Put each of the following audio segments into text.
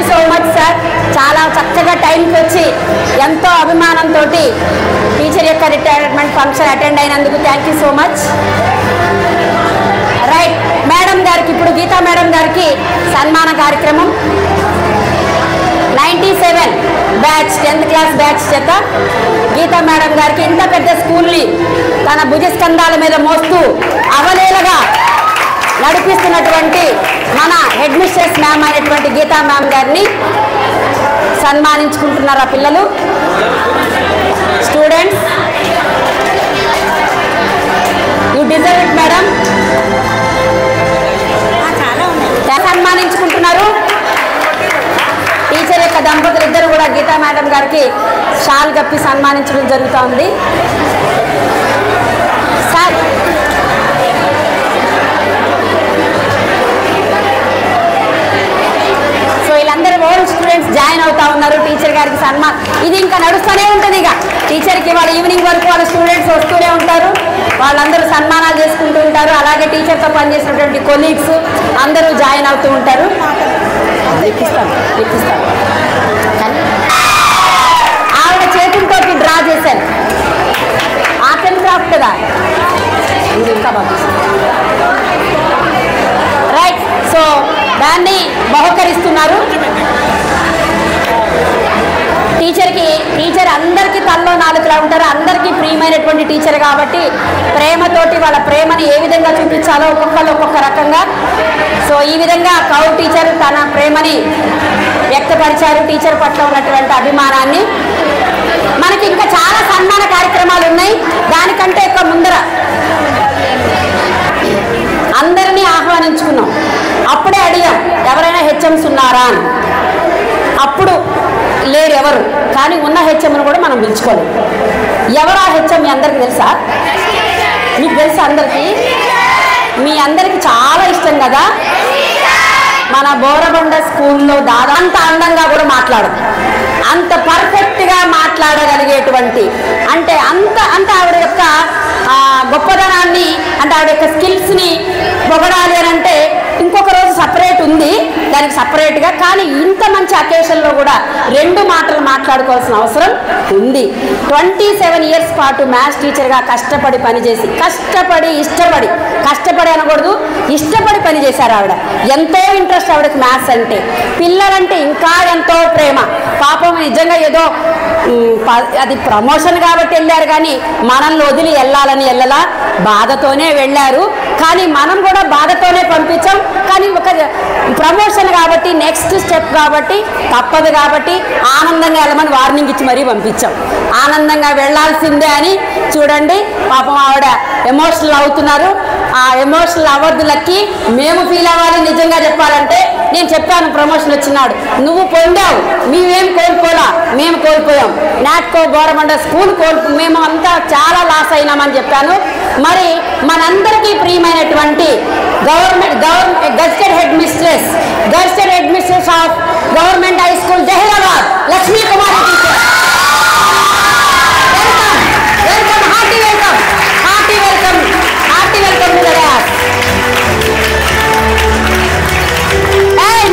So much sir. చాలా చక్కగా టైంకి వచ్చి ఎంతో అభిమానంతో టీచర్ యొక్క రిటైర్మెంట్ ఫంక్షన్ అటెండ్ అయినందుకు thank you so much. Right, madam గారికి ఇప్పుడు గీతా మేడం గారికి సన్మాన కార్యక్రమం 97 బ్యాచ్ 10th క్లాస్ బ్యాచ్ చేత గీతా మేడం గారికి ఇంత పెద్ద స్కూల్ని తన భుజస్కంధాల మీద మోస్తూ అవలేలగా నడిపిస్తున్నటువంటి మన హెడ్ మిస్ట్రెస్ మ్యామ్ అయినటువంటి గీతా మ్యామ్ గారిని సన్మానించుకుంటున్నారు ఆ పిల్లలు. Students, you deserve it madam. సన్మానించుకుంటున్నారు. టీచర్ యొక్క దంపతులు ఇద్దరు కూడా గీతా మేడం గారికి షాల్ కప్పి సన్మానించడం జరుగుతోంది. సార్, సో వీళ్ళందరూ ఓల్డ్ స్టూడెంట్స్ జాయిన్ అవుతా ఉన్నారు. టీచర్ గారికి ఇది ఇంకా నడుస్తూనే ఉంటుంది. ఇక టీచర్కి వాళ్ళ ఈవినింగ్ వరకు వాళ్ళ స్టూడెంట్స్ వస్తూనే ఉంటారు. వాళ్ళందరూ సన్మానాలు చేసుకుంటూ ఉంటారు. అలాగే టీచర్తో పనిచేసినటువంటి కొలీగ్స్ అందరూ జాయిన్ అవుతూ ఉంటారు. లెక్కిస్తాను ఆవిడ చేతులతో డ్రా చేశాను. ఆర్ట్ అండ్ క్రాఫ్ట్ కదా, ఇంకా రైట్. సో దాన్ని బహుకరిస్తున్నారు. టీచర్ అందరికీ తల్లో నాలుగులా ఉంటారు. అందరికీ ప్రియమైనటువంటి టీచర్ కాబట్టి ప్రేమతోటి వాళ్ళ ప్రేమని ఏ విధంగా చూపించాలో ఒక్కొక్కరు ఒక్కొక్క రకంగా. సో ఈ విధంగా కౌ టీచర్ తన ప్రేమని వ్యక్తపరిచారు, టీచర్ పట్ల ఉన్నటువంటి అభిమానాన్ని. మనకి ఇంకా చాలా సన్మాన కార్యక్రమాలు ఉన్నాయి. దానికంటే ఎక్కువ ముందర అందరినీ ఆహ్వానించుకున్నాం. అప్పుడే అడిగాం ఎవరైనా హెచ్ఎంస్ ఉన్నారా అని. అప్పుడు లేరు ఎవరు, కానీ ఉన్న హెచ్ఎంను కూడా మనం పిలుచుకోలేదు. ఎవరు ఆ హెచ్ఎం మీ అందరికీ తెలుసా? మీకు తెలుసా? మీ అందరికీ చాలా ఇష్టం కదా మన బోరబండ స్కూల్లో. అంత అందంగా కూడా మాట్లాడదు, అంత పర్ఫెక్ట్గా మాట్లాడగలిగేటువంటి, అంటే అంత ఆవిడ యొక్క గొప్పదనాన్ని, అంటే ఆవిడ యొక్క స్కిల్స్ని పొగడాలి అని అంటే ఇంకొక రోజు సపరేట్ ఉంది దానికి సపరేట్గా. కానీ ఇంత మంచి అకేషన్లో కూడా 2 మాటలు మాట్లాడుకోవాల్సిన అవసరం ఉంది. 27 ఇయర్స్ పాటు మ్యాథ్స్ టీచర్గా కష్టపడి పనిచేసి, కష్టపడి అనకూడదు, ఇష్టపడి పనిచేశారు ఆవిడ. ఎంతో ఇంట్రెస్ట్ ఆవిడకి మ్యాథ్స్ అంటే, పిల్లలంటే ఇంకా ఎంతో ప్రేమ. పాపం నిజంగా ఏదో అది ప్రమోషన్ కాబట్టి వెళ్ళారు, కానీ మనల్ని వదిలి వెళ్ళలా బాధతోనే వెళ్ళారు. కానీ మనం కూడా బాధతోనే పంపించాం. కానీ ఒక ప్రమోషన్ కాబట్టి, నెక్స్ట్ స్టెప్ కాబట్టి, తప్పదు కాబట్టి ఆనందంగా వెళ్ళమని వార్నింగ్ ఇచ్చి మరీ పంపించాం. ఆనందంగా వెళ్ళాల్సిందే అని చూడండి. పాపం ఆవిడ ఎమోషనల్ అవుతున్నారు. ఆ ఎమోషనల్ అవ్వద్దులకి మేము ఫీల్ అవ్వాలి. నిజంగా చెప్పాలంటే నేను చెప్పాను, ప్రమోషన్ వచ్చినాడు నువ్వు పొందావు, మేమేం కోల్పోలా, మేము కోల్పోయాం. నాట్కో గవర్నమెంట్ స్కూల్ మేము అంతా చాలా లాస్ అయినామని చెప్పాను. మరి మనందరికీ ప్రియమైనటువంటి gazetted head mistress of government high school Zaheerabad Lakshmi Kumari teacher, welcome, hearty welcome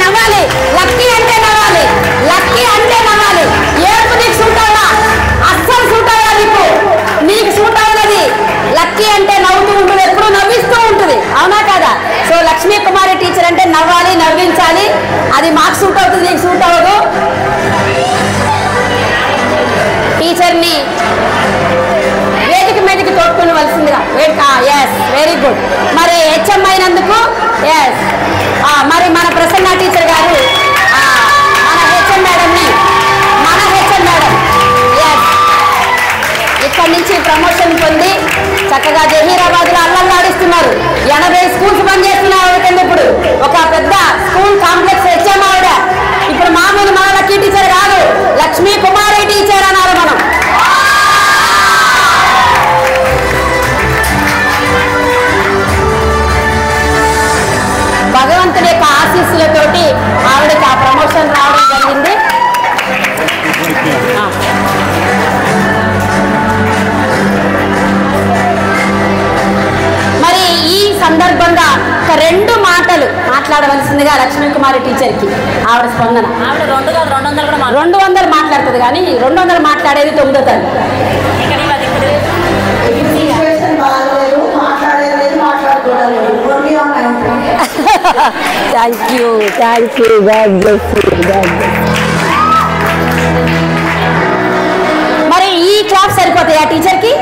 నవ్వాలి. లక్కీ అంటే నవ్వాలి. ఏడుపు నీకు సూట్ అవ్వదా? అస్సలు సూట్ అవ్వదా? నీకు సూట్ అవ్వదు. లక్కీ అంటే నవ్వుతూ ఉంటుంది, ఎప్పుడు నవ్విస్తూ ఉంటుంది, అవునా కదా? సో లక్ష్మీ కుమారి టీచర్ అంటే నవ్వాలి, నవ్వించాలి. అది మాకు సూట్ అవుతుంది, నీకు సూట్ అవ్వదు. టీచర్ని వేదిక మీదకి తోడుకోవలసిందిగా. Yes, very good. మరి హెచ్ఎం అయినందుకు ఎస్. మరి మన ప్రసన్న టీచర్ గారు మన హెచ్ఎం మేడం ఎస్ ఇక్కడి నుంచి ప్రమోషన్ పొంది చక్కగా జహీరాబాద్లో అల్లల్లాడిస్తున్నారు. 80 స్కూల్స్ పనిచేస్తున్న ఆవిడకండి. ఇప్పుడు ఒక పెద్ద స్కూల్ కాంప్లెక్స్ హెచ్ఎం ఆవిడ. ఇప్పుడు మామూలు మన లక్కీ టీచర్ కాదు, లక్ష్మీ కుమారి టీచర్ అన్నారు మనం. భగవంతుడి యొక్క ఆశీస్సులతోటి ఆవిడకి ఆ ప్రమోషన్ రావడం జరిగింది. మరి ఈ సందర్భంగా ఒక 2 మాటలు మాట్లాడవలసి లక్ష్మీకుమారి టీచర్కి ఆవిడ స్పందన. 200 మాట్లాడుతుంది కానీ 200 మాట్లాడేది 9వ తరగతి. థ్యాంక్ యూ మరి ఈ క్లాస్ సరిపోతాయి ఆ టీచర్కి?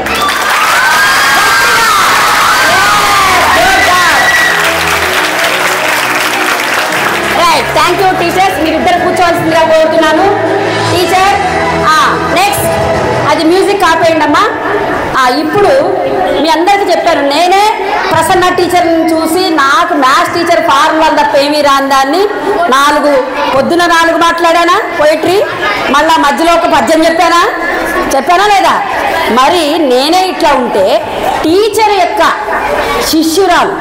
Right, thank you teachers. మీరిద్దరు కూర్చోవలసిందిగా కోరుతున్నాను. టీచర్ నెక్స్ట్ అది మ్యూజిక్ ఆపేయండి అమ్మా. ఇప్పుడు మీ అందరికీ చెప్పాను, నేనే ప్రసన్న టీచర్ని చూసి నాకు మ్యాథ్స్ టీచర్ ఫార్ములాలు తప్ప ఏమీ రాని దాన్ని పొద్దున 4 మాట్లాడానా పోయిటరీ, మళ్ళా మధ్యలో ఒక 10 చెప్పానా లేదా? మరి నేనే ఇట్లా ఉంటే టీచర్ యొక్క శిష్యురాలు,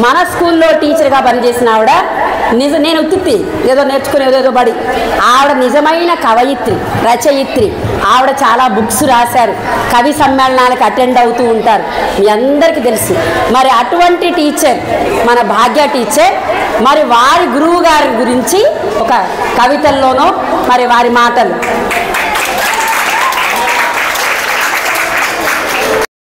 మన స్కూల్లో టీచర్గా పనిచేసిన ఆవిడ నేను ఉత్తి ఏదో నేర్చుకుని ఏదో బడి, ఆవిడ నిజమైన కవయిత్రి, రచయిత్రి. ఆవిడ చాలా బుక్స్ రాశారు, కవి సమ్మేళనాలకు అటెండ్ అవుతూ ఉంటారు, మీ అందరికీ తెలుసు. మరి అటువంటి టీచర్ మన భాగ్య టీచర్. మరి వారి గురువు గారి గురించి ఒక కవితల్లోనో మరి వారి మాటలు